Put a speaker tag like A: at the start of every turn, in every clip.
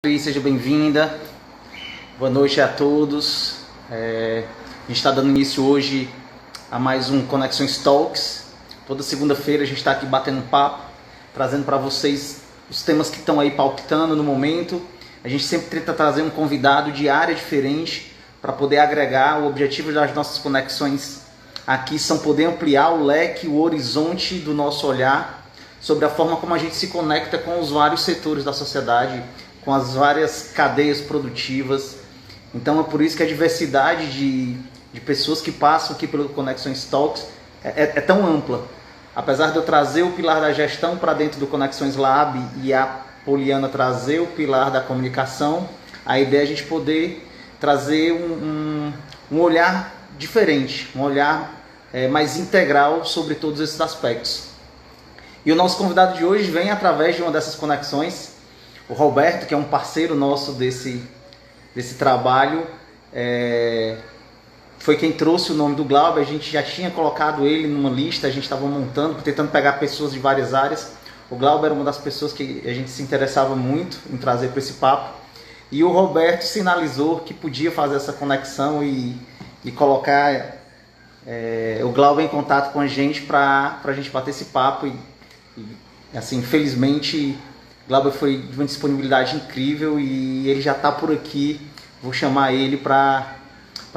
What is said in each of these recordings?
A: Seja bem-vinda. Boa noite a todos. A gente está dando início hoje a mais um Conexões Talks. Toda segunda-feira a gente está aqui batendo um papo, trazendo para vocês os temas que estão aí palpitando no momento. A gente sempre tenta trazer um convidado de área diferente para poder agregar. O objetivo das nossas conexões aqui são poder ampliar o leque, o horizonte do nosso olhar sobre a forma como a gente se conecta com os vários setores da sociedade, com as várias cadeias produtivas. Então é por isso que a diversidade de pessoas que passam aqui pelo Conexões Talks é tão ampla. Apesar de eu trazer o pilar da gestão para dentro do Conexões Lab e a Poliana trazer o pilar da comunicação, a ideia é a gente poder trazer um olhar diferente, um olhar mais integral sobre todos esses aspectos. E o nosso convidado de hoje vem através de uma dessas conexões, o Roberto, que é um parceiro nosso desse trabalho, foi quem trouxe o nome do Glauber. A gente já tinha colocado ele numa lista, a gente estava montando, tentando pegar pessoas de várias áreas. O Glauber era uma das pessoas que a gente se interessava muito em trazer para esse papo. E o Roberto sinalizou que podia fazer essa conexão e colocar o Glauber em contato com a gente para a gente bater esse papo. E assim, felizmente, Glauber foi de uma disponibilidade incrível e ele já está por aqui. Vou chamar ele para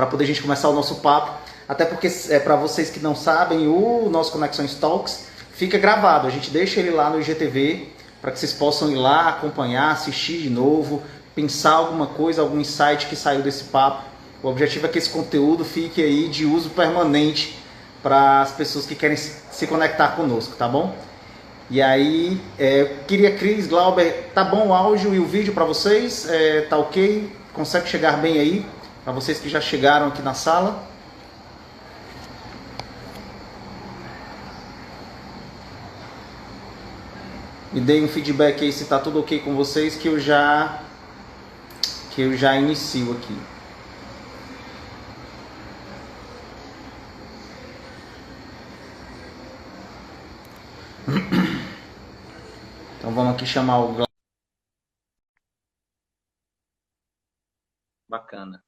A: poder a gente começar o nosso papo. Até porque, para vocês que não sabem, o nosso Conexões Talks fica gravado. A gente deixa ele lá no IGTV para que vocês possam ir lá, acompanhar, assistir de novo, pensar alguma coisa, algum insight que saiu desse papo. O objetivo é que esse conteúdo fique aí de uso permanente para as pessoas que querem se conectar conosco, tá bom? E aí, queria, Cris, Glauber, tá bom o áudio e o vídeo para vocês? Tá ok? Consegue chegar bem aí? Para vocês que já chegaram aqui na sala? Me deem um feedback aí se tá tudo ok com vocês, que eu já inicio aqui. Então vamos aqui chamar o Glauber. Bacana.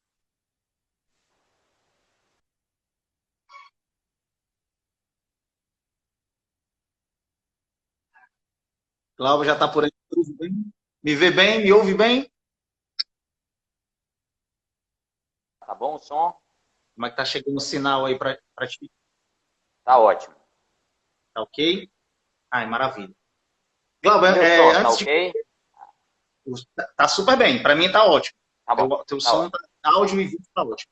A: Glauber já está por aí. Me vê bem? Me ouve bem?
B: Tá bom o som?
A: Como é que tá chegando o sinal aí para ti?
B: Tá ótimo.
A: Tá ok? Ai, maravilha. Glauber,
B: Meu som, tá
A: antes de...
B: ok?
A: Tá super bem, para mim tá ótimo.
B: Tá bom,
A: Teu
B: tá
A: som,
B: ótimo.
A: áudio e vídeo tá ótimo.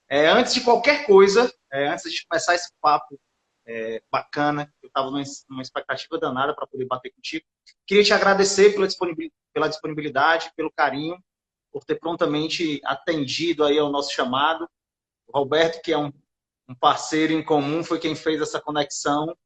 A: Antes de qualquer coisa, antes de começar esse papo bacana, eu estava numa expectativa danada para poder bater contigo, queria te agradecer pela disponibilidade, pelo carinho, por ter prontamente atendido aí ao nosso chamado. O Roberto, que é um parceiro em comum, foi quem fez essa conexão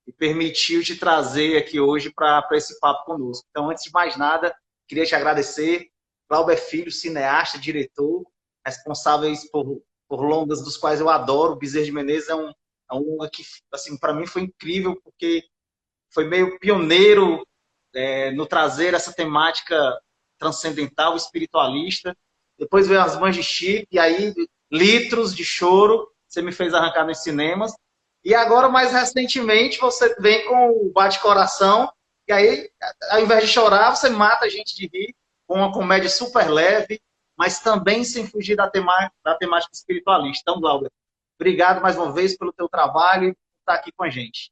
A: e permitiu te trazer aqui hoje para esse papo conosco. Então, antes de mais nada, queria te agradecer. Glauber Filho, cineasta, diretor, responsáveis por longas dos quais eu adoro. O Bezerra de Menezes é um longa que, assim, para mim foi incrível, porque foi meio pioneiro no trazer essa temática transcendental, espiritualista. Depois veio As Mães de Chico, e aí litros de choro você me fez arrancar nos cinemas. E agora, mais recentemente, você vem com o Bate-Coração, e aí, ao invés de chorar, você mata a gente de rir, com uma comédia super leve, mas também sem fugir da temática espiritualista. Então, Glauber, obrigado mais uma vez pelo teu trabalho e por estar aqui com a gente.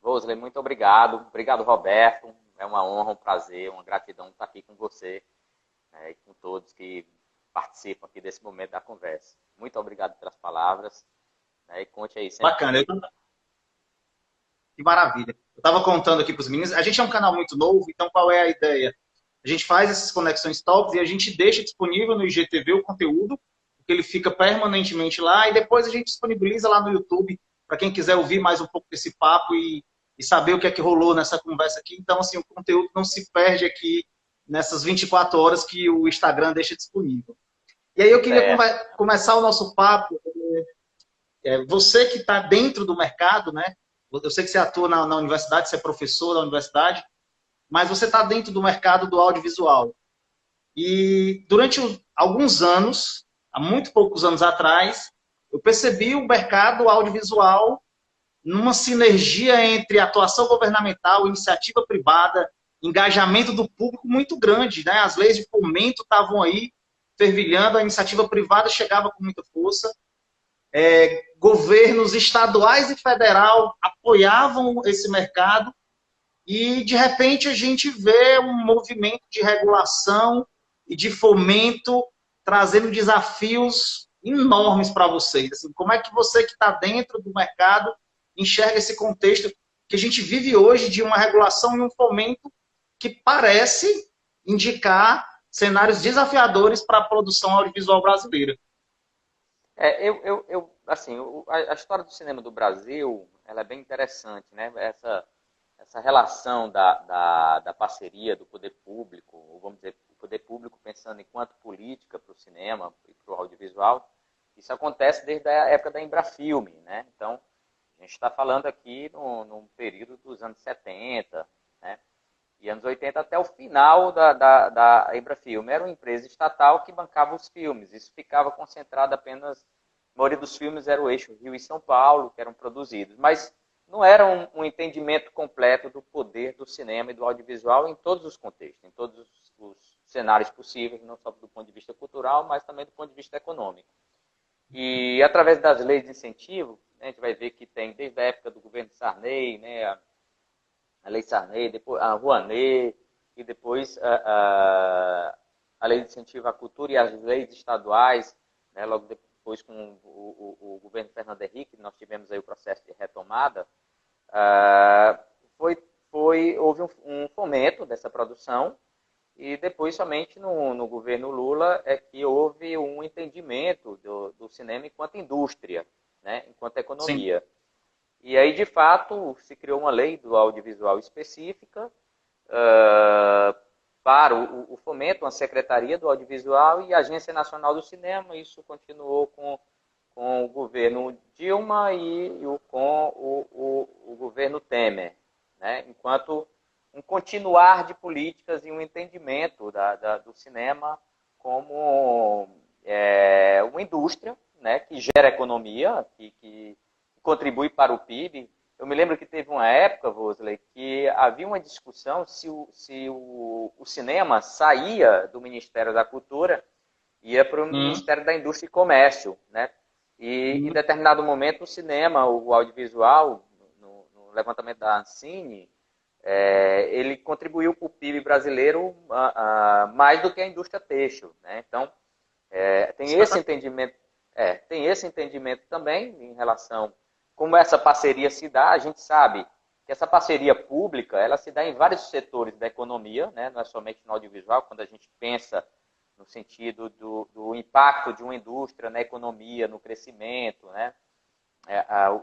B: Rosley, muito obrigado. Obrigado, Roberto. É uma honra, um prazer, uma gratidão estar aqui com você, e com todos que participam aqui desse momento da conversa. Muito obrigado pelas palavras. E conte aí sempre.
A: Bacana. Que maravilha. Eu estava contando aqui para os meninos, a gente é um canal muito novo, então qual é a ideia? A gente faz essas conexões talks e a gente deixa disponível no IGTV o conteúdo, porque ele fica permanentemente lá, e depois a gente disponibiliza lá no YouTube, para quem quiser ouvir mais um pouco desse papo e saber o que é que rolou nessa conversa aqui. Então, assim, o conteúdo não se perde aqui nessas 24 horas que o Instagram deixa disponível. E aí eu queria começar o nosso papo. Você que está dentro do mercado, né? Eu sei que você atua na universidade, você é professor da universidade, mas você está dentro do mercado do audiovisual. E durante alguns anos, há muito poucos anos atrás, eu percebi o mercado audiovisual numa sinergia entre atuação governamental, iniciativa privada, engajamento do público muito grande, né? As leis de fomento estavam aí fervilhando, a iniciativa privada chegava com muita força, governos estaduais e federal apoiavam esse mercado e, de repente, a gente vê um movimento de regulação e de fomento trazendo desafios enormes para vocês. Assim, como é que você que está dentro do mercado enxerga esse contexto que a gente vive hoje de uma regulação e um fomento que parece indicar cenários desafiadores para a produção audiovisual brasileira?
B: Assim, a história do cinema do Brasil, ela é bem interessante, né? Essa relação da parceria do poder público, ou vamos dizer, o poder público pensando enquanto política para o cinema e para o audiovisual, isso acontece desde a época da Embrafilme, né? Então, a gente está falando aqui num período dos anos 70, né? E anos 80 até o final da Embrafilme. Era uma empresa estatal que bancava os filmes. Isso ficava concentrado apenas... A maioria dos filmes era o eixo Rio e São Paulo, que eram produzidos. Mas não era um entendimento completo do poder do cinema e do audiovisual em todos os contextos, em todos os cenários possíveis, não só do ponto de vista cultural, mas também do ponto de vista econômico. E através das leis de incentivo, a gente vai ver que tem, desde a época do governo Sarney, né, a Lei Sarney, depois a Rouanet, e depois a Lei de Incentivo à Cultura e as leis estaduais, né, logo depois com o governo Fernando Henrique, nós tivemos aí o processo de retomada, houve um fomento dessa produção, e depois somente no governo Lula é que houve um entendimento do cinema enquanto indústria, né, enquanto economia. Sim. E aí, de fato, se criou uma lei do audiovisual específica para o fomento, uma secretaria do audiovisual e a Agência Nacional do Cinema. Isso continuou com o governo Dilma e com o governo Temer, né? Enquanto um continuar de políticas e um entendimento do cinema como uma indústria, né, que gera economia, que contribui para o PIB. Eu me lembro que teve uma época, Vosley, que havia uma discussão se o cinema saía do Ministério da Cultura e ia para o Ministério da Indústria e Comércio, né? E em determinado momento o cinema, o audiovisual, no levantamento da Ancine, ele contribuiu para o PIB brasileiro mais do que a indústria têxtil, né? Então, tem esse entendimento também em relação como essa parceria se dá. A gente sabe que essa parceria pública, ela se dá em vários setores da economia, né? Não é somente no audiovisual. Quando a gente pensa no sentido do impacto de uma indústria na economia, no crescimento, né?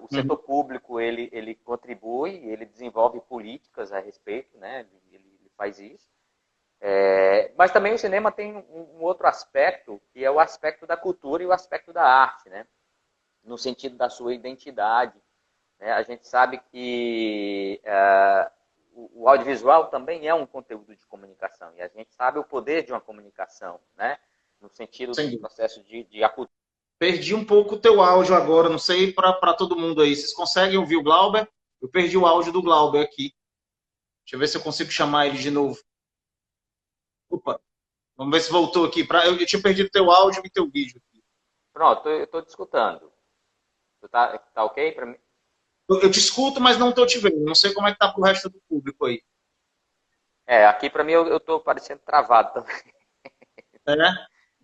B: O setor público, ele contribui, ele desenvolve políticas a respeito, né? Ele faz isso. Mas também o cinema tem um outro aspecto, que é o aspecto da cultura e o aspecto da arte, né? No sentido da sua identidade, né? A gente sabe que o audiovisual também é um conteúdo de comunicação, e a gente sabe o poder de uma comunicação, né? No sentido do processo de aculturação.
A: Perdi um pouco o teu áudio agora, não sei para todo mundo aí. Vocês conseguem ouvir o Glauber? Eu perdi o áudio do Glauber aqui. Deixa eu ver se eu consigo chamar ele de novo. Opa, vamos ver se voltou aqui. Eu tinha perdido teu áudio e teu vídeo aqui.
B: Pronto, eu estou te escutando. Tá ok para mim?
A: Eu te escuto, mas não estou te vendo. Não sei como é que tá pro resto do público aí.
B: Aqui para mim eu estou parecendo travado também.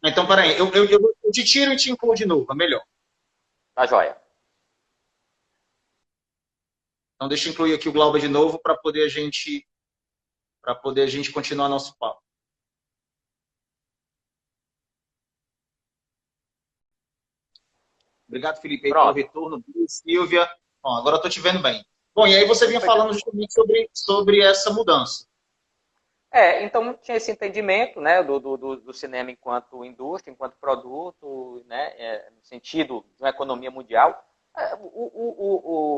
A: Então, peraí. Eu te tiro e te incluo de novo. É melhor.
B: Tá joia.
A: Então, deixa eu incluir aqui o Glauber de novo para poder a gente continuar nosso papo. Obrigado, Felipe, aí pelo retorno. Silvia. Bom, agora eu estou te vendo bem. Bom, e aí você vinha falando justamente sobre essa mudança.
B: Então tinha esse entendimento, né, do cinema enquanto indústria, enquanto produto, né, no sentido de uma economia mundial.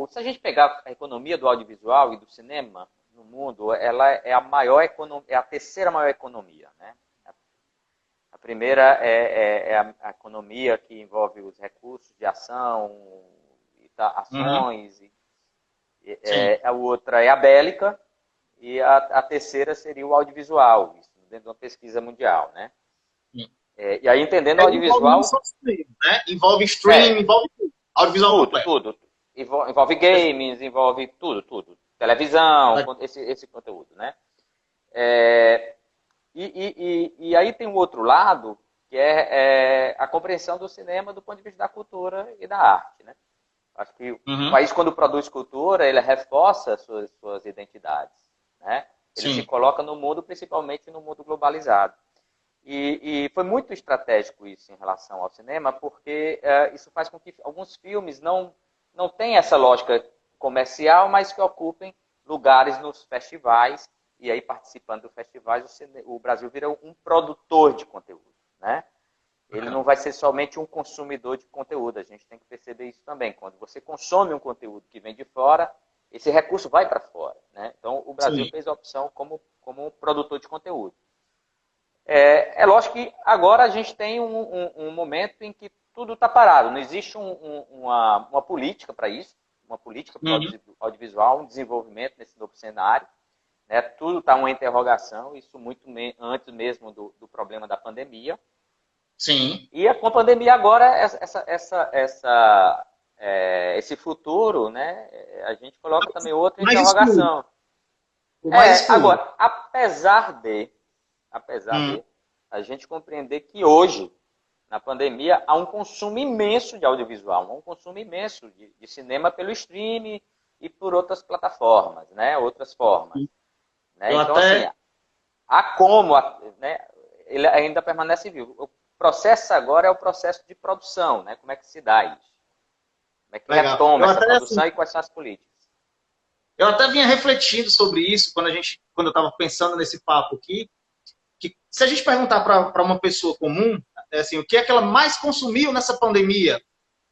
B: Se a gente pegar a economia do audiovisual e do cinema, no mundo, ela é a maior economia, é a terceira maior economia, né? A primeira é a economia que envolve os recursos de ação,
A: Uhum.
B: ações,
A: Sim.
B: a outra é a bélica, e a terceira seria o audiovisual, isso dentro de uma pesquisa mundial, né?
A: Sim.
B: E aí, entendendo o
A: Envolve não
B: audiovisual,
A: só cinema, né? Envolve stream,
B: é
A: envolve tudo. Audiovisual
B: tudo,
A: completo.
B: tudo. Envolve games, envolve tudo, tudo. Televisão,
A: Legal.
B: esse conteúdo, né? É, e aí tem o outro lado, que é a compreensão do cinema do ponto de vista da cultura e da arte, né? Acho que o
A: Uhum.
B: país, quando produz cultura, ele reforça suas identidades, né? Ele se
A: Sim.
B: coloca no mundo, principalmente no mundo globalizado. E foi muito estratégico isso em relação ao cinema, porque isso faz com que alguns filmes não tenham essa lógica comercial, mas que ocupem lugares nos festivais, e aí participando dos festivais, o Brasil vira um produtor de conteúdo, né? Ele não vai ser somente um consumidor de conteúdo, a gente tem que perceber isso também. Quando você consome um conteúdo que vem de fora, esse recurso vai para fora, né? Então, o Brasil
A: Sim.
B: fez a opção como um produtor de conteúdo. É lógico que agora a gente tem um momento em que tudo está parado. Não existe uma política para isso, uma política para o
A: Uhum.
B: audiovisual, um desenvolvimento nesse novo cenário. Né? Tudo está uma interrogação, isso muito antes mesmo do problema da pandemia.
A: Sim.
B: E com a pandemia agora, esse futuro, né, a gente coloca também outra
A: Mais escuro.
B: interrogação.
A: O mais escuro.
B: Agora, apesar
A: Hum.
B: de a gente compreender que hoje, na pandemia, há um consumo imenso de audiovisual, um consumo imenso de cinema pelo streaming e por outras plataformas, né, outras formas. Né?
A: Eu
B: Então, assim,
A: até.
B: há como, né, ele ainda permanece vivo. O processo agora é o processo de produção, né? Como é que se dá isso? Como é que
A: Legal.
B: retoma
A: Eu
B: essa
A: até assim,
B: produção e quais são as políticas?
A: eu até vinha refletindo sobre isso quando eu estava pensando nesse papo aqui, que se a gente perguntar para uma pessoa comum, assim, o que é que ela mais consumiu nessa pandemia,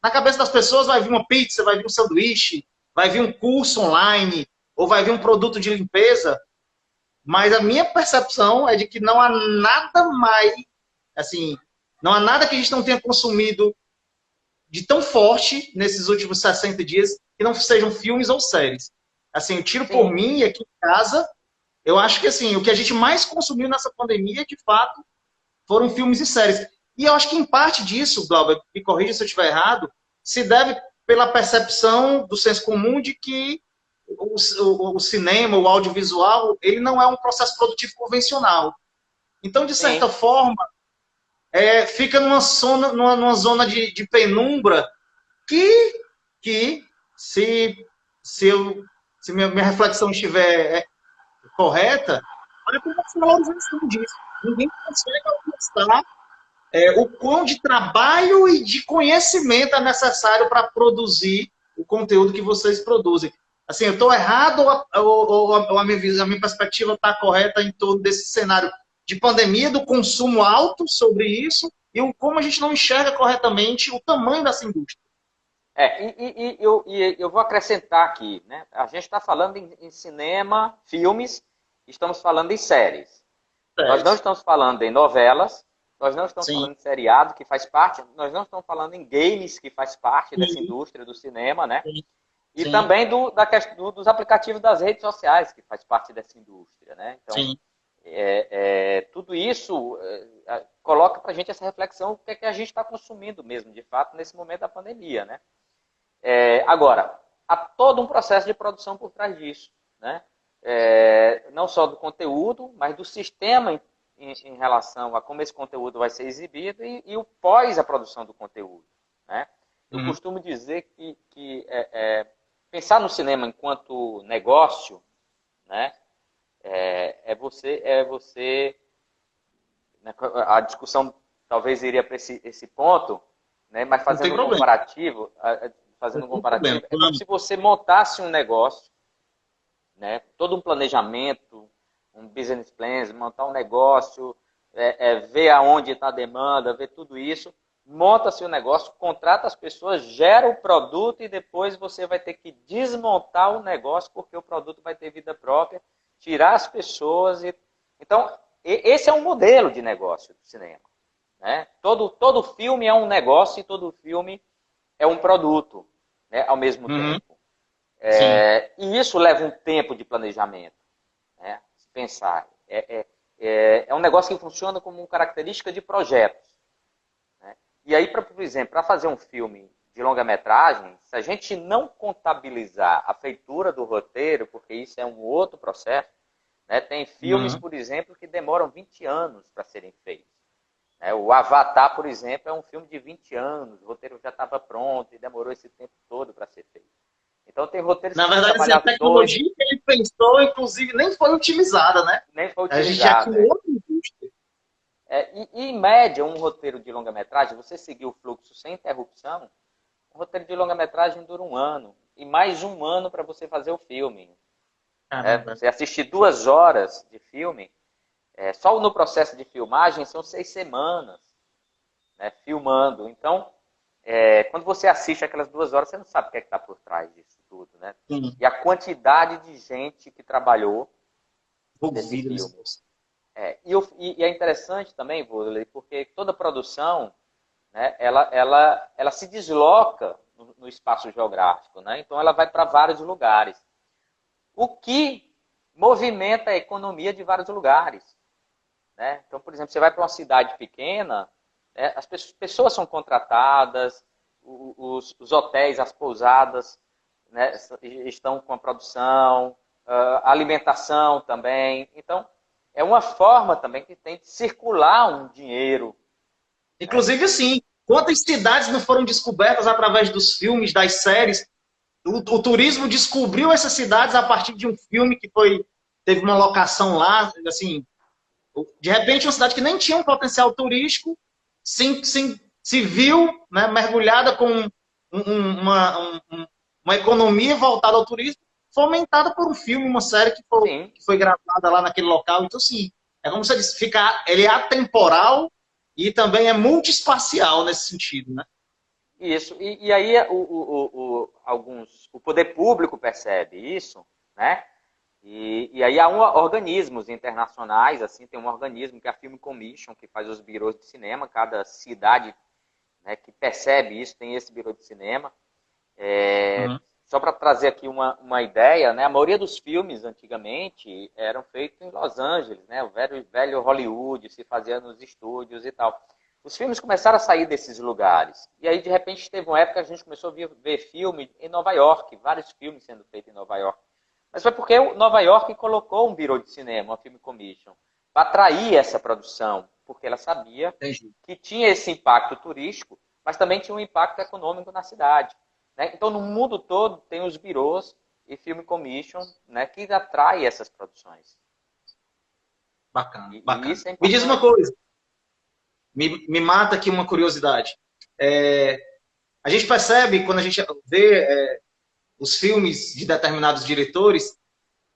A: na cabeça das pessoas vai vir uma pizza, vai vir um sanduíche, vai vir um curso online, ou vai vir um produto de limpeza, mas a minha percepção é de que não há nada mais, assim, não há nada que a gente não tenha consumido de tão forte nesses últimos 60 dias que não sejam filmes ou séries. Assim, eu tiro por
B: Sim,
A: mim aqui em casa, eu acho que assim, o que a gente mais consumiu nessa pandemia, de fato, foram filmes e séries. E eu acho que em parte disso, Glauber, me corrija se eu estiver errado, se deve pela percepção do senso comum de que o cinema, o audiovisual, ele não é um processo produtivo convencional. Então, de
B: sim.
A: certa forma, fica numa zona de penumbra que, que se, se, eu, se minha reflexão estiver correta, olha como a valorização disso. Ninguém consegue alcançar o quão de trabalho e de conhecimento é necessário para produzir o conteúdo que vocês produzem. Assim, eu estou errado ou a minha perspectiva está correta em torno desse cenário de pandemia, do consumo alto sobre isso e como a gente não enxerga corretamente o tamanho dessa indústria.
B: Eu vou acrescentar aqui, né? A gente está falando em cinema, filmes, estamos falando em séries. Nós não
A: Séries.
B: estamos falando em novelas, nós não estamos
A: Sim,
B: falando em seriado, que faz parte, nós não estamos falando em games, que faz parte dessa
A: sim,
B: indústria do cinema, né?
A: sim,
B: E
A: sim,
B: também dos aplicativos das redes sociais, que faz parte dessa indústria, né? Então,
A: sim.
B: tudo isso coloca para a gente essa reflexão, o que é que a gente está consumindo mesmo, de fato, nesse momento da pandemia, né? Agora, há todo um processo de produção por trás disso, né? Não só do conteúdo, mas do sistema em relação a como esse conteúdo vai ser exibido e o pós a produção do conteúdo, né? Eu
A: Uhum.
B: costumo dizer que pensar no cinema enquanto negócio, né? É você né, a discussão talvez iria para esse ponto, né, mas
A: Não tem problema. Não
B: fazendo um
A: tem problema.
B: comparativo, é como
A: Plano.
B: se você montasse um negócio, né, todo um planejamento, um business plan, montar um negócio, ver aonde está a demanda, ver tudo isso, monta-se o negócio, contrata as pessoas, gera o produto e depois você vai ter que desmontar o negócio porque o produto vai ter vida própria tirar as pessoas. Então, esse é um modelo de negócio do cinema. Né? Todo filme é um negócio e todo filme é um produto, né? Ao mesmo tempo. E isso leva um tempo de planejamento. Né? Se pensar. É um negócio que funciona como uma característica de projetos. Né? E aí, por exemplo, para fazer um filme de longa-metragem, se a gente não contabilizar a feitura do roteiro, porque isso é um outro processo, né? Tem filmes, por exemplo, que demoram 20 anos para serem feitos. Né? O Avatar, por exemplo, é um filme de 20 anos, o roteiro já estava pronto e demorou esse tempo todo para ser feito. Então tem roteiros
A: Na
B: que tem que
A: verdade, assim, a
B: trabalhar
A: tecnologia que ele pensou, inclusive, nem foi utilizada, né?
B: nem foi
A: A gente já
B: utilizado.
A: tinha outra indústria.
B: E, em média, um roteiro de longa-metragem, você seguir o fluxo sem interrupção, um roteiro de longa-metragem dura 1 ano. E mais 1 ano para você fazer o filme. Você assistir 2 horas de filme, só no processo de filmagem são 6 semanas, né, filmando. Então, quando você assiste aquelas 2 horas, você não sabe o que é que está por trás disso tudo. Né? E a quantidade de gente que trabalhou nesse filme. E é interessante também, Vodley, porque toda produção, né, ela se desloca no espaço geográfico. Né? Então, ela vai para vários lugares. O que movimenta a economia de vários lugares. Né? Então, por exemplo, você vai para uma cidade pequena, né, as pessoas são contratadas, os hotéis, as pousadas, né, estão com a produção, a alimentação também. Então, é uma forma também que tem de circular um dinheiro.
A: Inclusive, assim, quantas cidades não foram descobertas através dos filmes, das séries? O turismo descobriu essas cidades a partir de um filme que teve uma locação lá, assim, de repente uma cidade que nem tinha um potencial turístico se viu, né, mergulhada com uma economia voltada ao turismo, fomentada por um filme, uma série que foi gravada lá naquele local. Então, assim, é como você disse, ele é atemporal e também é multiespacial nesse sentido, né?
B: Isso. E aí o poder público percebe isso, né? E aí há organismos internacionais, assim, tem um organismo que é a Film Commission, que faz os birôs de cinema, cada cidade, né, que percebe isso tem esse birô de cinema. Só para trazer aqui uma ideia, né, a maioria dos filmes antigamente eram feitos em Los Angeles, né, o velho Hollywood se fazia nos estúdios e tal. Os filmes começaram a sair desses lugares. E aí, de repente, teve uma época que a gente começou a ver filme em Nova York, vários filmes sendo feitos em Nova York. Mas foi porque Nova York colocou um birô de cinema, uma Film Commission, para atrair essa produção, porque ela sabia que tinha esse impacto turístico, mas também tinha um impacto econômico na cidade. Né? Então, no mundo todo, tem os birôs e Film Commission, né, que atrai essas produções.
A: Bacana,
B: bacana. Isso é
A: me diz uma coisa, me mata aqui uma curiosidade. A gente percebe, quando a gente vê os filmes de determinados diretores,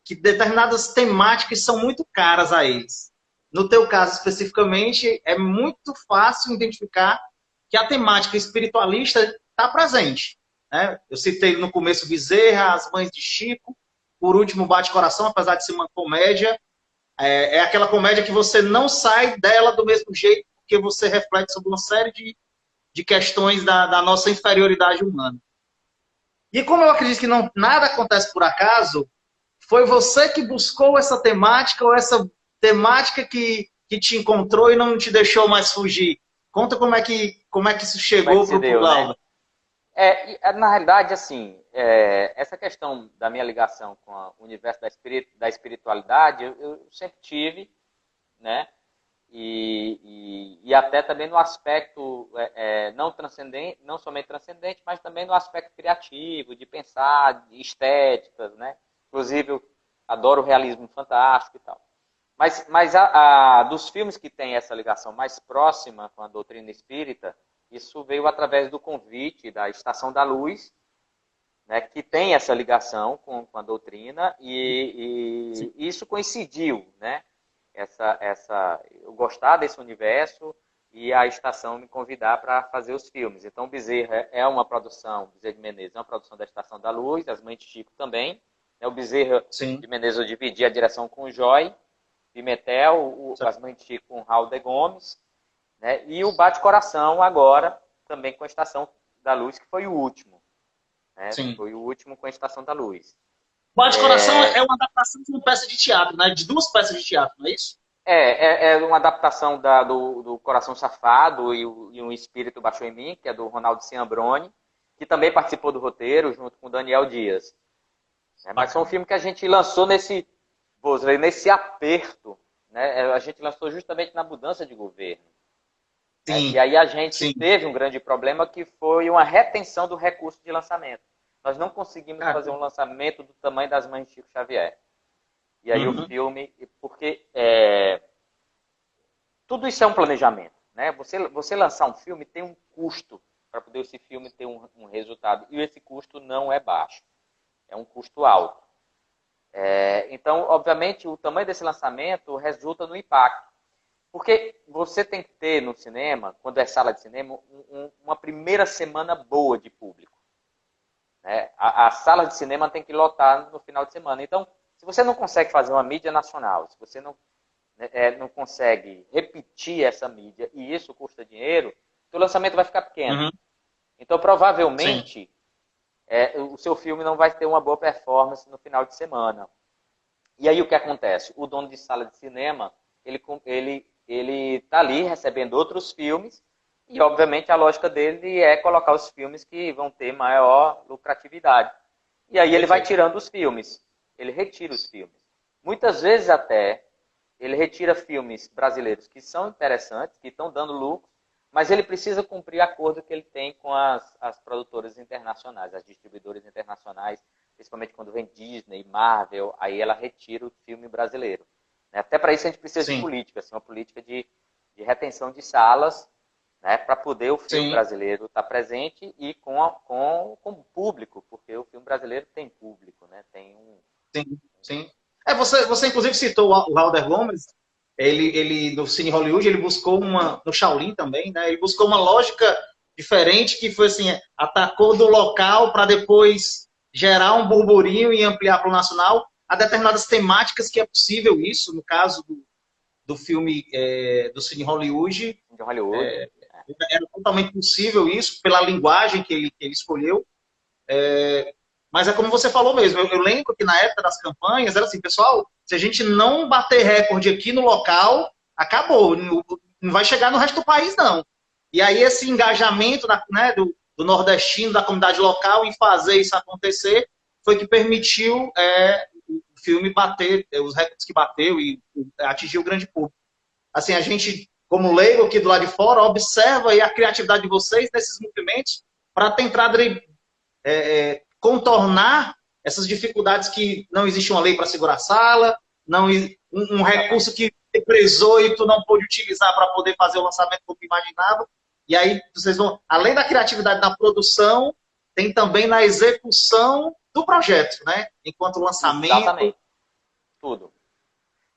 A: que determinadas temáticas são muito caras a eles. No teu caso, especificamente, é muito fácil identificar que a temática espiritualista está presente. Né? Eu citei no começo Bezerra, As Mães de Chico, por último, Bate-Coração, apesar de ser uma comédia. É aquela comédia que você não sai dela do mesmo jeito, porque você reflete sobre uma série de questões da nossa inferioridade humana. E como eu acredito que nada acontece por acaso, foi você que buscou essa temática ou essa temática que te encontrou e não te deixou mais fugir? Conta como é que isso chegou para o Glauber.
B: Na realidade, assim, essa questão da minha ligação com o universo da espiritualidade, eu sempre tive, né? E até também no aspecto não somente transcendente, mas também no aspecto criativo, de pensar, de estéticas, né? Inclusive, eu adoro o realismo fantástico e tal. Mas dos filmes que tem essa ligação mais próxima com a doutrina espírita, isso veio através do convite da Estação da Luz, né, que tem essa ligação com a doutrina, e isso coincidiu, né? Eu gostar desse universo e a estação me convidar para fazer os filmes. Então, Bezerra de Menezes é uma produção da Estação da Luz, As Mães de Chico também, O Bezerra
A: Sim.
B: de Menezes eu dividi a direção com o Joy Pimentel, As Mães de Chico com o Raul de Gomes, né? E o Bate-Coração agora, também com a Estação da Luz, que foi o último. Né?
A: Sim.
B: Foi o último com a Estação da Luz.
A: Bate-Coração é uma adaptação de uma peça de teatro, né? De 2 peças de teatro, não é isso?
B: É uma adaptação do Coração Safado e Um Espírito Baixou em Mim, que é do Ronaldo Ciambrone, que também participou do roteiro, junto com o Daniel Dias. Mas foi um filme que a gente lançou nesse aperto, né? A gente lançou justamente na mudança de governo.
A: Sim.
B: E aí a gente
A: Sim.
B: teve um grande problema que foi uma retenção do recurso de lançamento. Nós não conseguimos fazer um lançamento do tamanho das Mães de Chico Xavier. E aí o filme, porque tudo isso é um planejamento, né? Você lançar um filme tem um custo para poder esse filme ter um resultado. E esse custo não é baixo, é um custo alto. Então, obviamente, o tamanho desse lançamento resulta no impacto. Porque você tem que ter no cinema, quando é sala de cinema, uma primeira semana boa de público. Né? A sala de cinema tem que lotar no final de semana. Então, se você não consegue fazer uma mídia nacional, se você não consegue repetir essa mídia, e isso custa dinheiro, o lançamento vai ficar pequeno. Então, provavelmente, o seu filme não vai ter uma boa performance no final de semana. E aí o que acontece? O dono de sala de cinema, ele está ali recebendo outros filmes, e obviamente a lógica dele é colocar os filmes que vão ter maior lucratividade. E aí ele vai tirando os filmes, ele retira os filmes. Muitas vezes até ele retira filmes brasileiros que são interessantes, que estão dando lucro, mas ele precisa cumprir acordo que ele tem com as produtoras internacionais, as distribuidoras internacionais, principalmente quando vem Disney, Marvel, aí ela retira o filme brasileiro. Até para isso a gente precisa de política, assim, uma política de retenção de salas, né, para poder o filme brasileiro estar presente e com o público, porque o filme brasileiro tem público, né? Tem um...
A: Sim. Você inclusive citou o Halder Gomes, ele no Cine Hollywood, ele buscou no Shaolin também, né? Ele buscou uma lógica diferente que foi assim, atacou do local para depois gerar um burburinho e ampliar para o nacional a determinadas temáticas que é possível isso, no caso do filme do Cine Hollywood.
B: De Hollywood.
A: Era totalmente possível isso, pela linguagem que ele escolheu. Mas é como você falou mesmo, eu lembro que na época das campanhas era assim, pessoal, se a gente não bater recorde aqui no local, acabou, não vai chegar no resto do país, não. E aí esse engajamento do nordestino, da comunidade local em fazer isso acontecer, foi que permitiu o filme bater os recordes que bateu e atingir o grande público. Assim, a gente, como leigo aqui do lado de fora, observa aí a criatividade de vocês nesses movimentos para tentar contornar essas dificuldades que não existe uma lei para segurar a sala, um recurso que te prezou e tu não pôde utilizar para poder fazer o lançamento como imaginava. E aí vocês vão, além da criatividade na produção, tem também na execução do projeto, né? Enquanto lançamento.
B: Exatamente. Tudo.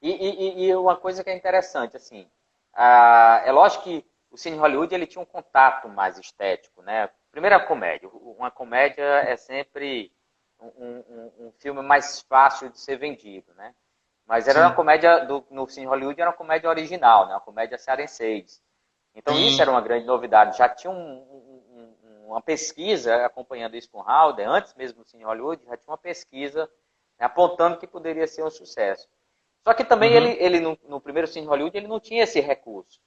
B: E uma coisa que é interessante, assim, é lógico que o Cine Hollywood ele tinha um contato mais estético, né? Primeiro a comédia. Uma comédia é sempre um filme mais fácil de ser vendido, né? Mas era uma comédia, no Cine Hollywood era uma comédia original, né? Uma comédia cearenseis. Então isso era uma grande novidade. Já tinha uma pesquisa acompanhando isso com o Halder, antes mesmo do Cine Hollywood, já tinha uma pesquisa apontando que poderia ser um sucesso. Só que também ele no primeiro Cine Hollywood, ele não tinha esse recurso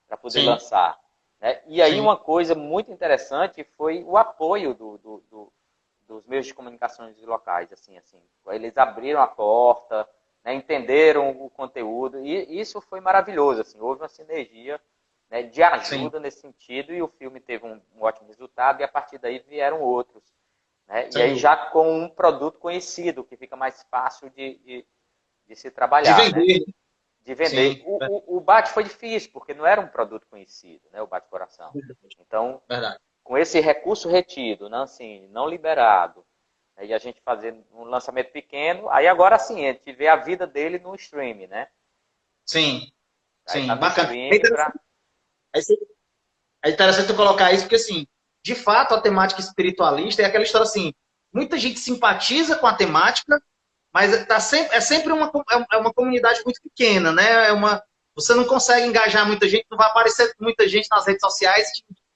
B: para poder lançar. Né? E aí uma coisa muito interessante foi o apoio dos meios de comunicações locais. Assim. Eles abriram a porta, né, entenderam o conteúdo, e isso foi maravilhoso. Assim, houve uma sinergia, né, de ajuda nesse sentido, e o filme teve um ótimo resultado, e a partir daí vieram outros. Né? E aí já com um produto conhecido, que fica mais fácil de se trabalhar.
A: De vender.
B: Né? De vender. O Bate foi difícil, porque não era um produto conhecido, né? O Bate Coração. Então, com esse recurso retido, não, assim, não liberado, né? E a gente fazer um lançamento pequeno, aí agora sim, a gente vê a vida dele no streaming, né?
A: Sim.
B: Tá
A: Bacana. É interessante tu colocar isso, porque assim, de fato, a temática espiritualista é aquela história assim, muita gente simpatiza com a temática, mas é sempre uma comunidade muito pequena, né? Você não consegue engajar muita gente, não vai aparecer muita gente nas redes sociais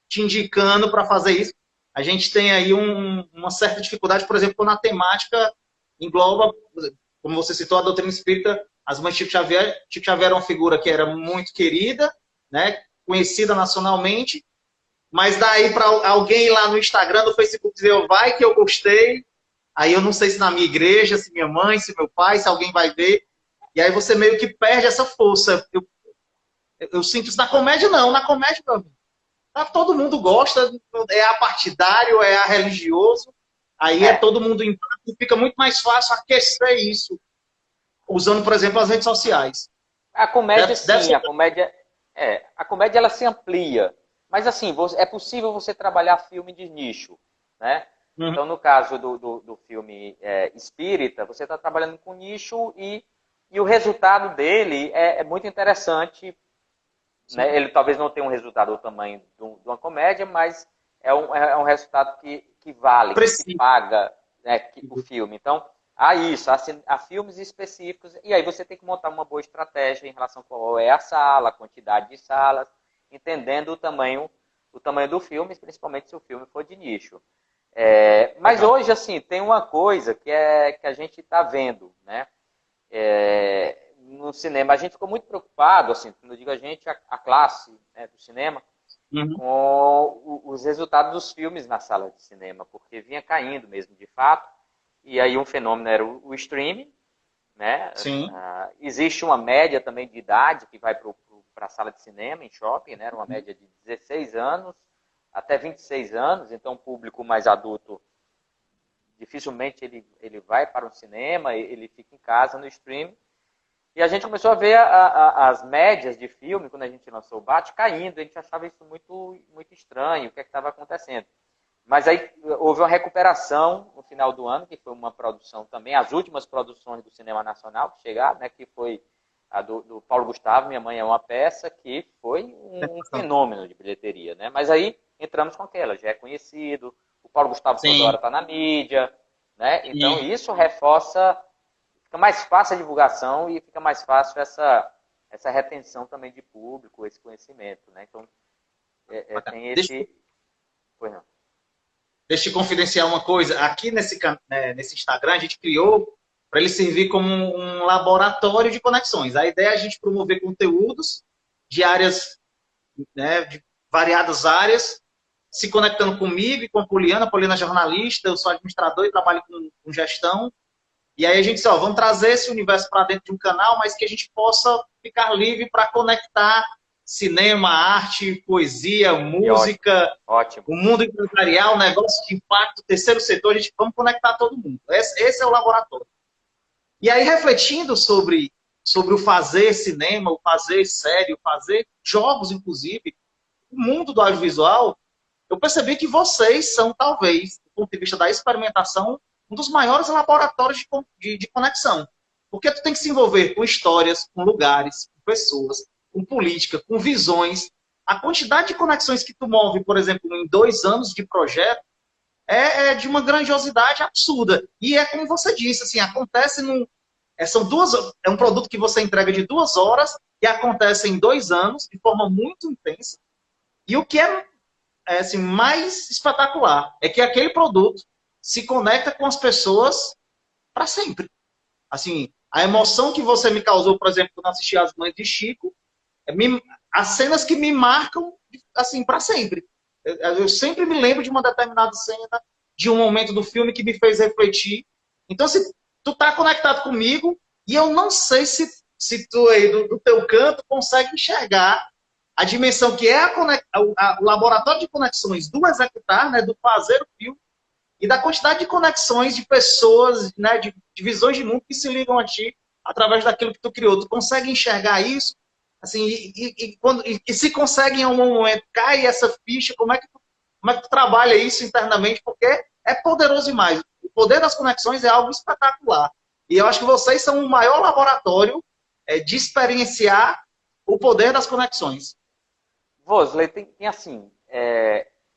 A: te indicando para fazer isso. A gente tem aí uma certa dificuldade, por exemplo, quando a temática engloba, como você citou, a doutrina espírita, as mães de Chico Xavier. Chico Xavier era uma figura que era muito querida, né? Conhecida nacionalmente, mas daí para alguém lá no Instagram, no Facebook dizer, vai que eu gostei, aí eu não sei se na minha igreja, se minha mãe, se meu pai, se alguém vai ver, e aí você meio que perde essa força. Eu sinto isso na comédia, não. Na comédia, meu amigo, todo mundo gosta, é apartidário, é religioso, aí é todo mundo em paz, e fica muito mais fácil aquecer isso, usando, por exemplo, as redes sociais.
B: A comédia, sim, a comédia ela se amplia. Mas assim, é possível você trabalhar filme de nicho, né?
A: Uhum.
B: Então, no caso do filme espírita, você está trabalhando com nicho e o resultado dele é muito interessante. Né? Ele talvez não tenha um resultado do tamanho de uma comédia, mas é um resultado que vale, que paga, né, o filme. Então, há filmes específicos, e aí você tem que montar uma boa estratégia em relação a qual é a sala, a quantidade de salas, entendendo o tamanho do filme, principalmente se o filme for de nicho. Mas hoje, assim, tem uma coisa que a gente está vendo, né? No cinema, a gente ficou muito preocupado, assim, quando eu digo a gente, a classe, né, do cinema, com os resultados dos filmes na sala de cinema, porque vinha caindo mesmo, de fato, e aí um fenômeno era o streaming, né?
A: Sim.
B: Existe uma média também de idade que vai para a sala de cinema, em shopping, né? Uma média de 16 anos até 26 anos, então o público mais adulto dificilmente ele vai para o cinema, ele fica em casa no streaming. E a gente começou a ver as médias de filme, quando a gente lançou o Bate, caindo. A gente achava isso muito, muito estranho, o que estava acontecendo. Mas aí houve uma recuperação no final do ano, que foi uma produção também, as últimas produções do cinema nacional que chegaram, né, que foi a do Paulo Gustavo, Minha Mãe é uma Peça, que foi um fenômeno de bilheteria. Né? Mas aí entramos com aquela, já é conhecido, o Paulo Gustavo toda hora está na mídia. Né? Então isso reforça... Fica mais fácil a divulgação e fica mais fácil essa retenção também de público, esse conhecimento, né? Então, tem esse... Pois não.
A: Deixa eu confidenciar uma coisa. Aqui nesse Instagram, a gente criou para ele servir como um laboratório de conexões. A ideia é a gente promover conteúdos de áreas, né, de variadas áreas, se conectando comigo e com a Poliana. A Poliana é jornalista, eu sou administrador e trabalho com gestão. E aí a gente disse, vamos trazer esse universo para dentro de um canal, mas que a gente possa ficar livre para conectar cinema, arte, poesia, música,
B: ótimo.
A: O mundo empresarial, negócio de impacto, terceiro setor, a gente vamos conectar todo mundo. Esse é o laboratório. E aí, refletindo sobre o fazer cinema, o fazer série, o fazer jogos, inclusive, o mundo do audiovisual, eu percebi que vocês são, talvez, do ponto de vista da experimentação, um dos maiores laboratórios de conexão. Porque tu tem que se envolver com histórias, com lugares, com pessoas, com política, com visões. A quantidade de conexões que tu move, por exemplo, em 2 anos de projeto, é de uma grandiosidade absurda. E é como você disse, assim, acontece é um produto que você entrega de 2 horas e acontece em 2 anos, de forma muito intensa. E o que é assim, mais espetacular é que aquele produto se conecta com as pessoas para sempre. Assim, a emoção que você me causou, por exemplo, quando assisti As Mães de Chico, as cenas que me marcam assim para sempre. Eu sempre me lembro de uma determinada cena, de um momento do filme que me fez refletir. Então, se tu tá conectado comigo, e eu não sei se tu aí do teu canto consegue enxergar a dimensão que é o laboratório de conexões do executar, né, do fazer o filme, e da quantidade de conexões de pessoas, né, de visões de mundo que se ligam a ti através daquilo que tu criou. Tu consegue enxergar isso? Assim, e se consegue em algum momento, cai essa ficha, como é que tu trabalha isso internamente? Porque é poderoso demais. O poder das conexões é algo espetacular. E eu acho que vocês são o maior laboratório de experienciar o poder das conexões.
B: Vosley, tem assim,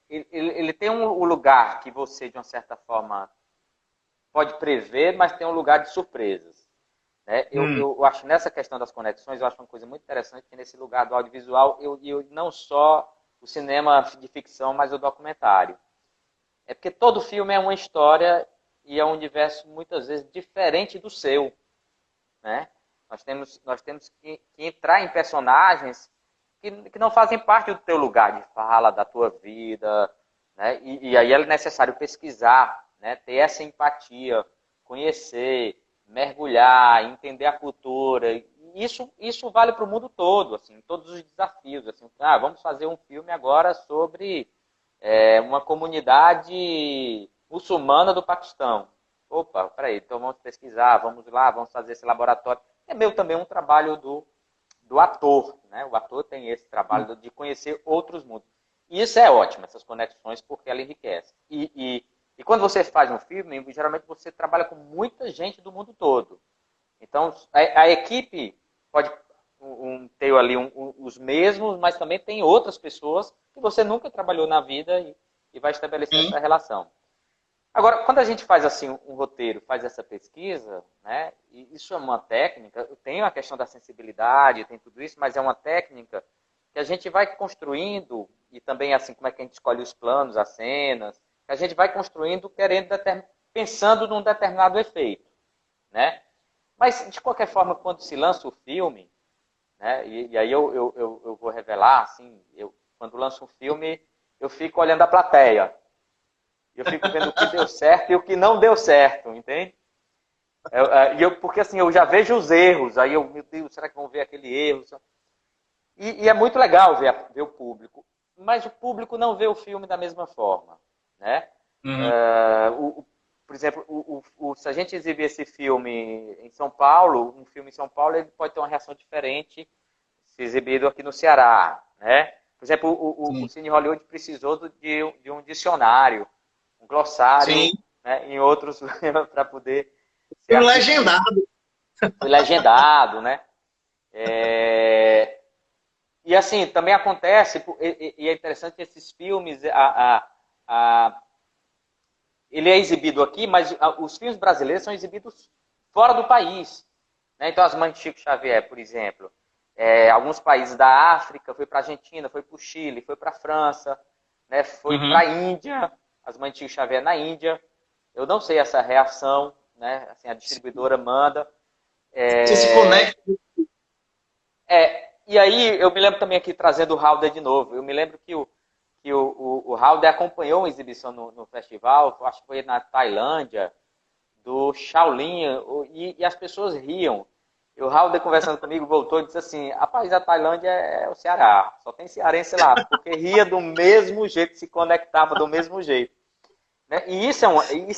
B: ele tem um lugar que você, de uma certa forma, pode prever, mas tem um lugar de surpresas. Né? Eu acho nessa questão das conexões, eu acho uma coisa muito interessante que nesse lugar do audiovisual, eu não só o cinema de ficção, mas o documentário. É porque todo filme é uma história e é um universo muitas vezes diferente do seu. Né? Nós temos que entrar em personagens que não fazem parte do teu lugar de fala, da tua vida. Né? E aí é necessário pesquisar, né? Ter essa empatia, conhecer, mergulhar, entender a cultura. Isso vale para o mundo todo, assim, todos os desafios. Assim, vamos fazer um filme agora sobre uma comunidade muçulmana do Paquistão. Opa, peraí, então vamos pesquisar, vamos lá, vamos fazer esse laboratório. É meio também um trabalho do ator, né? O ator tem esse trabalho de conhecer outros mundos. E isso é ótimo, essas conexões, porque ela enriquece. E quando você faz um filme, geralmente você trabalha com muita gente do mundo todo. Então, a equipe pode ter ali os mesmos, mas também tem outras pessoas que você nunca trabalhou na vida e vai estabelecer essa relação. Agora, quando a gente faz assim um roteiro, faz essa pesquisa, né, e isso é uma técnica, tem a questão da sensibilidade, tem tudo isso, mas é uma técnica que a gente vai construindo, e também assim como é que a gente escolhe os planos, as cenas, que a gente vai construindo pensando num determinado efeito. Né? Mas, de qualquer forma, quando se lança o filme, né, e aí eu vou revelar, assim, quando lanço um filme, eu fico olhando a plateia. Eu fico vendo o que deu certo e o que não deu certo, entende? Porque assim, eu já vejo os erros, aí meu Deus, será que vão ver aquele erro? E é muito legal ver o público, mas o público não vê o filme da mesma forma, né? Por exemplo, se a gente exibir esse filme em São Paulo, um filme em São Paulo, ele pode ter uma reação diferente se exibido aqui no Ceará, né? Por exemplo, o Cine Hollywood precisou de um dicionário, um glossário, né, em outros para poder ser
A: legendado.
B: Legendado, né? E assim, também acontece, e é interessante que esses filmes, ele é exibido aqui, mas os filmes brasileiros são exibidos fora do país. Né? Então, As Mães de Chico Xavier, por exemplo, alguns países da África, foi para a Argentina, foi para o Chile, foi para a França, né? Foi para a Índia, As Mães de Chico Xavier na Índia. Eu não sei essa reação, né? Assim, a distribuidora manda.
A: Você se conecta.
B: E aí, eu me lembro também aqui, trazendo o Halder de novo, eu me lembro que o Halder acompanhou uma exibição no festival, acho que foi na Tailândia, do Shaolin, e as pessoas riam. E o Halder, conversando comigo, voltou e disse assim, rapaz, a Tailândia é o Ceará, só tem cearense lá, porque ria do mesmo jeito, se conectava do mesmo jeito. Né? E isso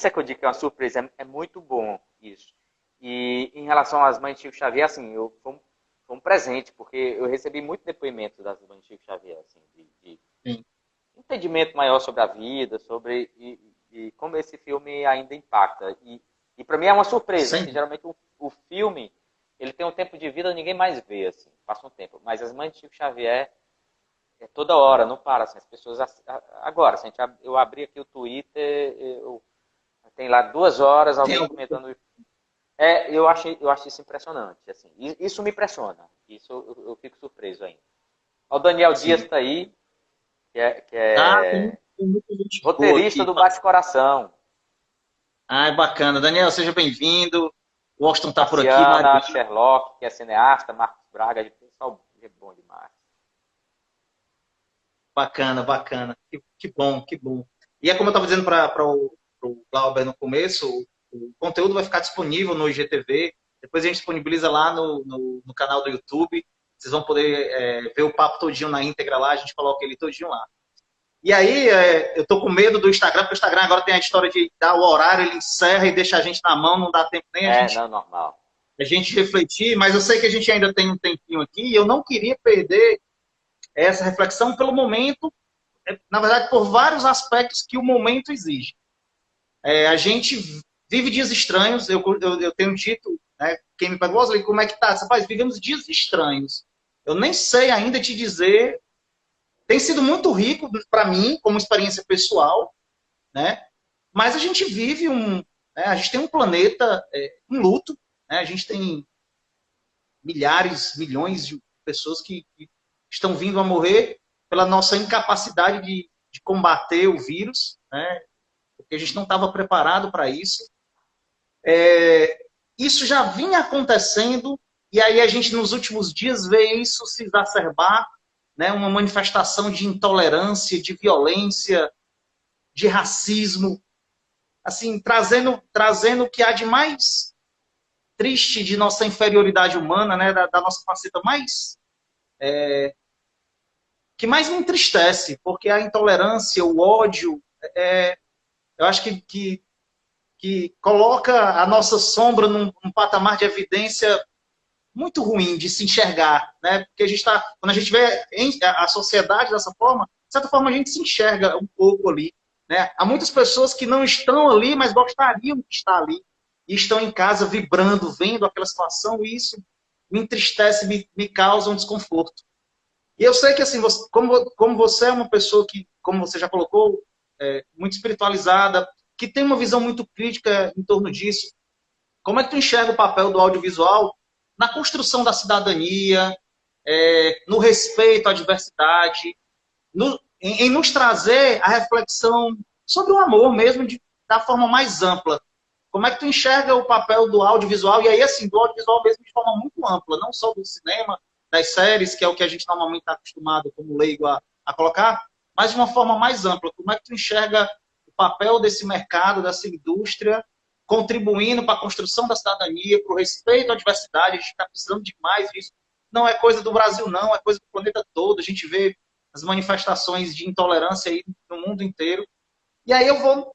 B: é que eu digo que é uma surpresa, é muito bom isso. E em relação às Mães de Chico Xavier, assim, foi um presente, porque eu recebi muito depoimento das Mães de Chico Xavier, assim, de entendimento maior sobre a vida, sobre e como esse filme ainda impacta. E para mim é uma surpresa, porque geralmente o filme ele tem um tempo de vida que ninguém mais vê, assim, passa um tempo. Mas As Mães de Chico Xavier é toda hora, não para, assim, as pessoas... Agora, assim, eu abri aqui o Twitter, tem lá 2 horas alguém comentando... eu acho isso impressionante, assim. Isso me impressiona, isso eu fico surpreso ainda. O Daniel Dias está aí, que é roteirista do Bate-Coração.
A: É bacana. Daniel, seja bem-vindo. O Washington está por aqui.
B: Ana Sherlock, que é cineasta, Marcos Braga, pessoal é bom demais.
A: Bacana, bacana. Que bom, que bom. E é como eu estava dizendo para o Glauber no começo, o conteúdo vai ficar disponível no IGTV, depois a gente disponibiliza lá no canal do YouTube, vocês vão poder ver o papo todinho na íntegra lá, a gente coloca ele todinho lá. E aí, eu tô com medo do Instagram, porque o Instagram agora tem a história de dar o horário, ele encerra e deixa a gente na mão, não dá tempo nem
B: normal.
A: A gente refletir, mas eu sei que a gente ainda tem um tempinho aqui, e eu não queria perder essa reflexão pelo momento, na verdade, por vários aspectos que o momento exige. A gente vive dias estranhos, eu tenho dito, né, quem me pergunta, Wesley, como é que tá? Rapaz, vivemos dias estranhos. Eu nem sei ainda te dizer. Tem sido muito rico para mim, como experiência pessoal, né? Mas a gente vive né? A gente tem um planeta em luto, né? A gente tem milhares, milhões de pessoas que estão vindo a morrer pela nossa incapacidade de combater o vírus, né? Porque a gente não estava preparado para isso. Isso já vinha acontecendo, e aí a gente, nos últimos dias, vê isso se exacerbar, né? Uma manifestação de intolerância, de violência, de racismo, assim, trazendo o que há de mais triste de nossa inferioridade humana, né? Da nossa faceta mais que mais me entristece, porque a intolerância, o ódio, eu acho que coloca a nossa sombra num patamar de evidência muito ruim de se enxergar, né? Porque a gente está, quando a gente vê a sociedade dessa forma, de certa forma a gente se enxerga um pouco ali, né? Há muitas pessoas que não estão ali, mas gostariam de estar ali e estão em casa vibrando, vendo aquela situação, e isso me entristece, me causa um desconforto. E eu sei que, assim, como você é uma pessoa que, como você já colocou, muito espiritualizada, que tem uma visão muito crítica em torno disso, como é que tu enxerga o papel do audiovisual na construção da cidadania, no respeito à diversidade, em nos trazer a reflexão sobre o amor mesmo, da forma mais ampla? Como é que tu enxerga o papel do audiovisual, e aí, assim, do audiovisual mesmo de forma muito ampla, não só do cinema, das séries, que é o que a gente normalmente está acostumado como leigo a colocar, mas de uma forma mais ampla. Como é que tu enxerga o papel desse mercado, dessa indústria, contribuindo para a construção da cidadania, para o respeito à diversidade? A gente está precisando demais disso. Não é coisa do Brasil, não, é coisa do planeta todo. A gente vê as manifestações de intolerância aí no mundo inteiro. E aí eu vou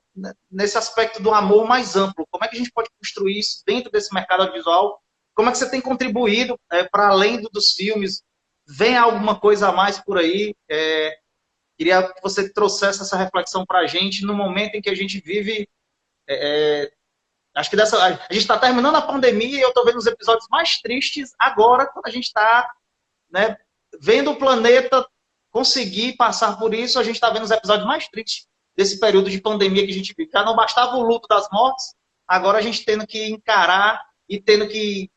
A: nesse aspecto do amor mais amplo. Como é que a gente pode construir isso dentro desse mercado audiovisual? Como é que você tem contribuído para além dos filmes? Vem alguma coisa a mais por aí? Queria que você trouxesse essa reflexão para a gente no momento em que a gente vive. Acho que a gente está terminando a pandemia, e eu estou vendo os episódios mais tristes agora, quando a gente está, né, vendo o planeta conseguir passar por isso. A gente está vendo os episódios mais tristes desse período de pandemia que a gente vive. Já não bastava o luto das mortes, agora a gente tendo que encarar e tendo que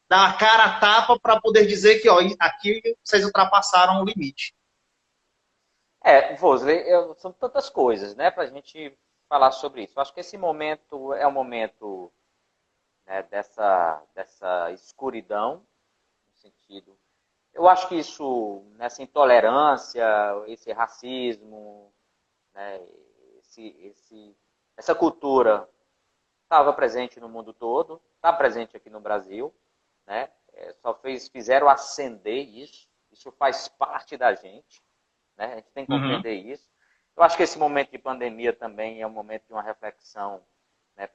A: dar a cara a tapa para poder dizer que, ó, aqui vocês ultrapassaram o limite.
B: Vosley, são tantas coisas, né, para a gente falar sobre isso. Eu acho que esse momento é um momento, né, dessa escuridão, no sentido. Eu acho que isso, nessa intolerância, esse racismo, né, essa cultura estava presente no mundo todo, está presente aqui no Brasil, né? Só fizeram acender isso. Isso faz parte da gente, né? A gente tem que compreender isso. Eu acho que esse momento de pandemia também é um momento de uma reflexão, né?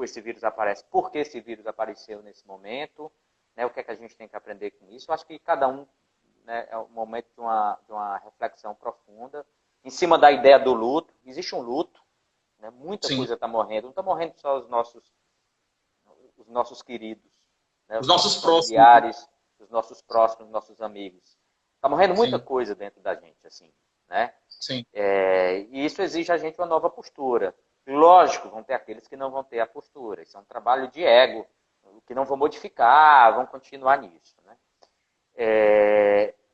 B: Esse vírus aparece, por que esse vírus apareceu nesse momento, né? O que é que a gente tem que aprender com isso? Eu acho que cada um, né, é um momento de uma reflexão profunda em cima da ideia do luto. Existe um luto, né? Muita
A: Sim.
B: coisa está morrendo. Não está morrendo só os nossos queridos, né?
A: Os
B: Os
A: nossos
B: nossos
A: próximos.
B: familiares, os nossos próximos, os nossos amigos. Está morrendo muita
A: Sim.
B: coisa dentro da gente, assim, né?
A: Sim.
B: E isso exige a gente uma nova postura. Lógico, vão ter aqueles que não vão ter a postura. Isso é um trabalho de ego, que não vão modificar, vão continuar nisso, né?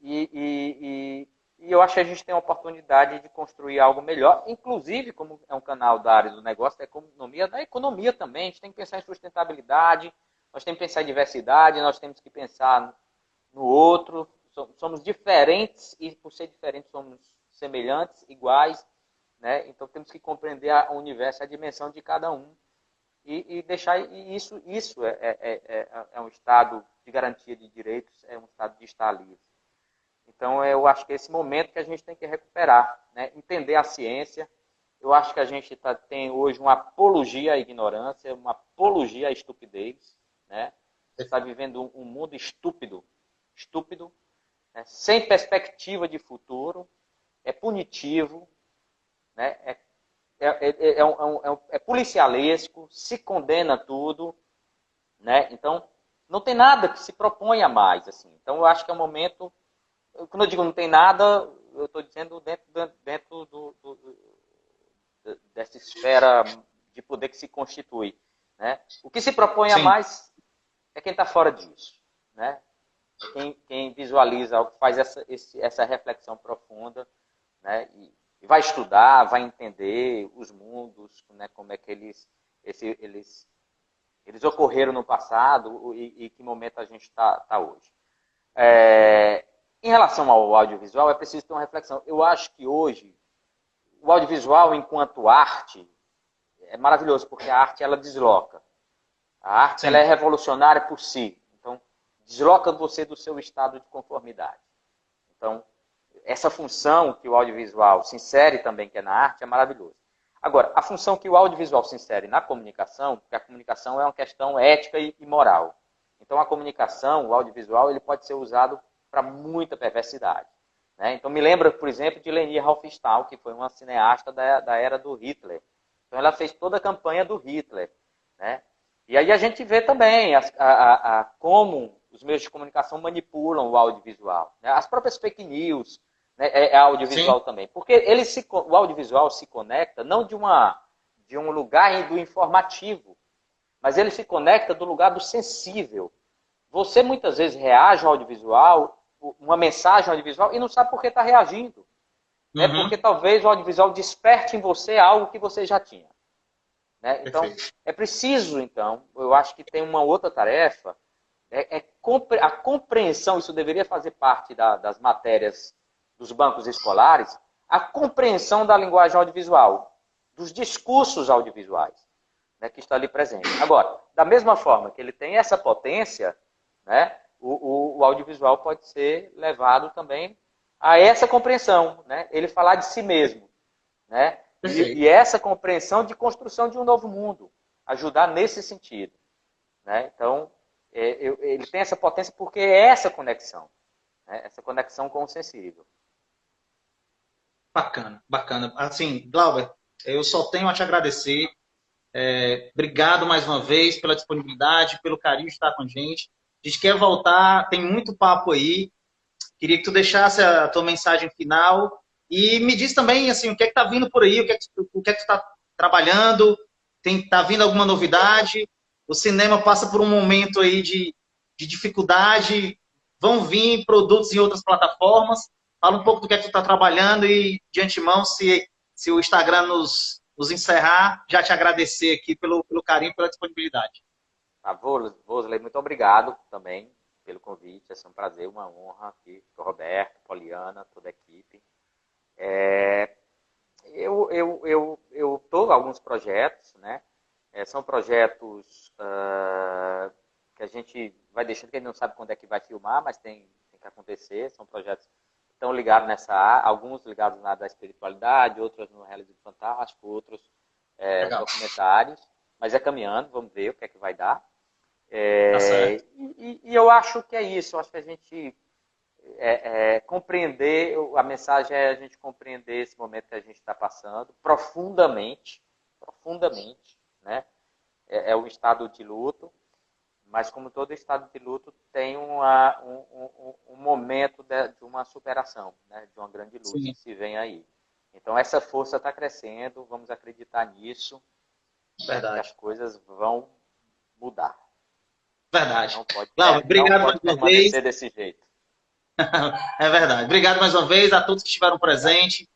B: E eu acho que a gente tem a oportunidade de construir algo melhor, inclusive, como é um canal da área do negócio, da economia também. A gente tem que pensar em sustentabilidade, nós temos que pensar em diversidade, nós temos que pensar no outro. Somos diferentes e, por ser diferentes, somos semelhantes, iguais, né? Então temos que compreender o universo, a dimensão de cada um e deixar isso é um estado de garantia de direitos, é um estado de estar livre. Então eu acho que é esse momento que a gente tem que recuperar, né? Entender a ciência. Eu acho que a gente tem hoje uma apologia à ignorância, uma apologia à estupidez, né? Você está vivendo um mundo estúpido, né? Sem perspectiva de futuro, é punitivo, né? É policialesco, se condena tudo, né? Então, não tem nada que se proponha mais, assim. Então, eu acho que é um momento... Quando eu digo não tem nada, eu estou dizendo dentro dessa esfera de poder que se constitui. Né? O que se propõe a
A: Sim.
B: mais é quem está fora disso. Né? Quem visualiza, faz essa reflexão profunda, né? E vai estudar, vai entender os mundos, né? Como é que eles ocorreram no passado e que momento a gente está hoje. Em relação ao audiovisual, é preciso ter uma reflexão. Eu acho que hoje, o audiovisual, enquanto arte, é maravilhoso, porque a arte ela desloca. A arte ela é revolucionária por si. Então, desloca você do seu estado de conformidade. Então, essa função que o audiovisual se insere também, que é na arte, é maravilhoso. Agora, a função que o audiovisual se insere na comunicação, porque a comunicação é uma questão ética e moral. Então, a comunicação, o audiovisual, ele pode ser usado para muita perversidade. Né? Então, me lembra, por exemplo, de Leni Riefenstahl, que foi uma cineasta da era do Hitler. Então, ela fez toda a campanha do Hitler. Né? E aí a gente vê também como os meios de comunicação manipulam o audiovisual. Né? As próprias fake news, né, é audiovisual também. Porque o audiovisual se conecta não de um lugar do informativo, mas ele se conecta do lugar do sensível. Você muitas vezes reage ao audiovisual, uma mensagem audiovisual, e não sabe por que está reagindo. Né? Porque talvez o audiovisual desperte em você algo que você já tinha. Né? Então, é preciso, então, eu acho que tem uma outra tarefa, a compreensão, isso deveria fazer parte das matérias dos bancos escolares, a compreensão da linguagem audiovisual, dos discursos audiovisuais, né, que está ali presente. Agora, da mesma forma que ele tem essa potência, né, o audiovisual pode ser levado também a essa compreensão, né, ele falar de si mesmo, né, e essa compreensão de construção de um novo mundo, ajudar nesse sentido. Né? Então, ele tem essa potência porque é essa conexão, né, essa conexão com o sensível.
A: Bacana, bacana. Assim, Glauber, eu só tenho a te agradecer. Obrigado mais uma vez pela disponibilidade, pelo carinho de estar com a gente. A gente quer voltar, tem muito papo aí. Queria que tu deixasse a tua mensagem final e me diz também assim, o que é que tá vindo por aí, o que é que tu está trabalhando, tá vindo alguma novidade? O cinema passa por um momento aí de dificuldade, vão vir produtos em outras plataformas. Fala um pouco do que é que tu está trabalhando e, de antemão, se o Instagram nos encerrar, já te agradecer aqui pelo carinho, pela disponibilidade.
B: Vosley, muito obrigado também pelo convite. É um prazer, uma honra aqui com o Roberto, Poliana, toda a equipe. Eu estou em alguns projetos, né? São projetos que a gente vai deixando, que a gente não sabe quando é que vai filmar, mas tem que acontecer. São projetos que estão ligados nessa área, alguns ligados na área da espiritualidade, outros no realismo fantástico, outros documentários. Mas é caminhando, vamos ver o que é que vai dar.
A: Tá certo.
B: E eu acho que é isso. Eu acho que a gente compreender, a mensagem é a gente compreender esse momento que a gente está passando profundamente, né? É um estado de luto, mas como todo estado de luto tem um momento de uma superação, né? De uma grande luz que se vem aí. Então essa força está crescendo, vamos acreditar nisso.
A: Verdade.
B: Que as coisas vão mudar.
A: Verdade.
B: Não pode,
A: obrigado
B: mais uma vez. Desse jeito.
A: É verdade. Obrigado mais uma vez a todos que estiveram presentes.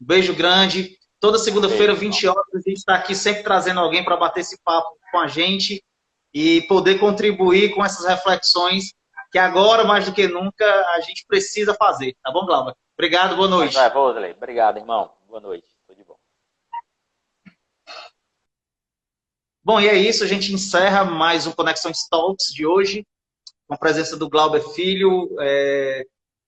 A: Um beijo grande. Toda segunda-feira, 20 horas, a gente está aqui sempre trazendo alguém para bater esse papo com a gente e poder contribuir com essas reflexões que agora, mais do que nunca, a gente precisa fazer. Tá bom, Glauber? Obrigado, boa noite.
B: Vosley. Obrigado, irmão. Boa noite. Tudo de bom.
A: Bom, e é isso. A gente encerra mais um Conexões Talks de hoje, com a presença do Glauber Filho.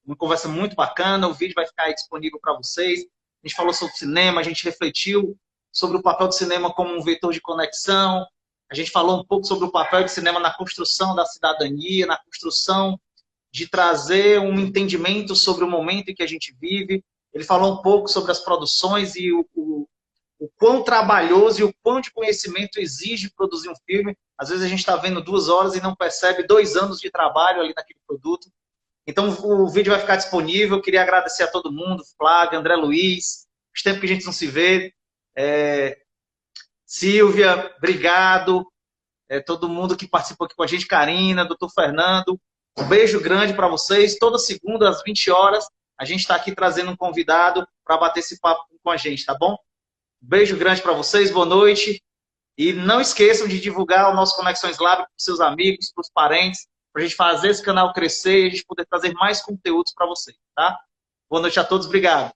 A: Uma conversa muito bacana. O vídeo vai ficar aí disponível para vocês. A gente falou sobre cinema, a gente refletiu sobre o papel do cinema como um vetor de conexão. A gente falou um pouco sobre o papel do cinema na construção da cidadania, na construção de trazer um entendimento sobre o momento em que a gente vive. Ele falou um pouco sobre as produções e o quão trabalhoso e o quão de conhecimento exige produzir um filme. Às vezes a gente está vendo 2 horas e não percebe 2 anos de trabalho ali naquele produto. Então o vídeo vai ficar disponível. Queria agradecer a todo mundo, Flávio, André Luiz, os tempos que a gente não se vê. Silvia, obrigado. Todo mundo que participou aqui com a gente, Karina, doutor Fernando. Um beijo grande para vocês. Toda segunda, às 20 horas, a gente está aqui trazendo um convidado para bater esse papo com a gente, tá bom? Um beijo grande para vocês, boa noite. E não esqueçam de divulgar o nosso Conexões Lab para os seus amigos, para os parentes, para a gente fazer esse canal crescer e a gente poder trazer mais conteúdos para vocês, tá? Boa noite a todos, obrigado.